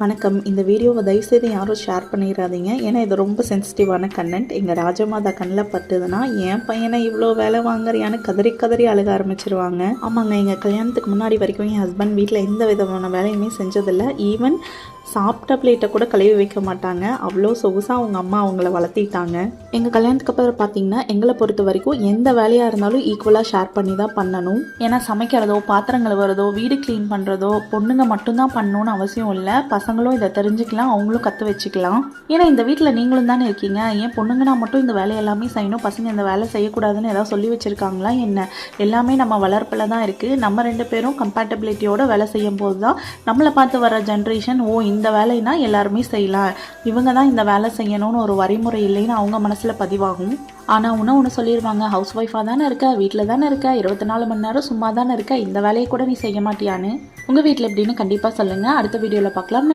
வணக்கம். இந்த வீடியோவை தயவுசெய்து யாரும் ஷேர் பண்ணிடாதீங்க. ஏன்னா இது ரொம்ப சென்சிட்டிவான கண்டென்ட். எங்கள் ராஜமாதா கண்ணில் பட்டுதுன்னா என் பையனை இவ்வளோ வேலை வாங்குறியான்னு கதறி கதறி அழுக ஆரம்பிச்சிருவாங்க. ஆமாங்க, எங்கள் கல்யாணத்துக்கு முன்னாடி வரைக்கும் என் ஹஸ்பண்ட் வீட்டில் எந்த விதமான வேலையுமே செஞ்சதில்லை. ஈவன் சாப்பிட்ட பிளேட்டை கூட கழுவி வைக்க மாட்டாங்க. அவ்வளோ சொகுசாக அவங்க அம்மா அவங்கள வளர்த்திட்டாங்க. எங்கள் கல்யாணத்துக்கு அப்புறம் பார்த்தீங்கன்னா எங்களை பொறுத்த வரைக்கும் எந்த வேலையாக இருந்தாலும் ஈக்குவலாக ஷேர் பண்ணி தான் பண்ணணும். ஏன்னா சமைக்கிறதோ பாத்திரங்கள் வரதோ வீடு க்ளீன் பண்ணுறதோ பொண்ணுங்க மட்டும்தான் பண்ணணும்னு அவசியம் இல்லை. பசங்களும் இதை தெரிஞ்சுக்கலாம், அவங்களும் கற்று வச்சுக்கலாம். ஏன்னா இந்த வீட்டில் நீங்களும் தானே இருக்கீங்க. ஏன் பொண்ணுங்கன்னா மட்டும் இந்த வேலை எல்லாமே செய்யணும், பசங்க இந்த வேலை செய்யக்கூடாதுன்னு ஏதாவது சொல்லி வச்சுருக்காங்களா என்ன? எல்லாமே நம்ம வளர்ப்பில் தான் இருக்குது. நம்ம ரெண்டு பேரும் கம்பேட்டபிலிட்டியோட வேலை செய்யும் போது தான் நம்மளை பார்த்து வர ஜென்ரேஷன் இந்த வேலைனா எல்லாருமே செய்யலாம், இவங்க தான் இந்த வேலை செய்யணும்னு ஒரு வரைமுறை இல்லைன்னு அவங்க மனசில் பதிவாகும். ஆனால் ஒன்று சொல்லிடுவாங்க, ஹவுஸ் ஒய்ஃபாக தானே இருக்க, வீட்டில் தானே இருக்க, 24 மணி நேரம் சும்மா தானே இருக்க, இந்த வேலையை கூட நீ செய்ய மாட்டியான்னு. உங்கள் வீட்டில் எப்படின்னு கண்டிப்பாக சொல்லுங்கள். அடுத்த வீடியோவில் பார்க்கலாம்.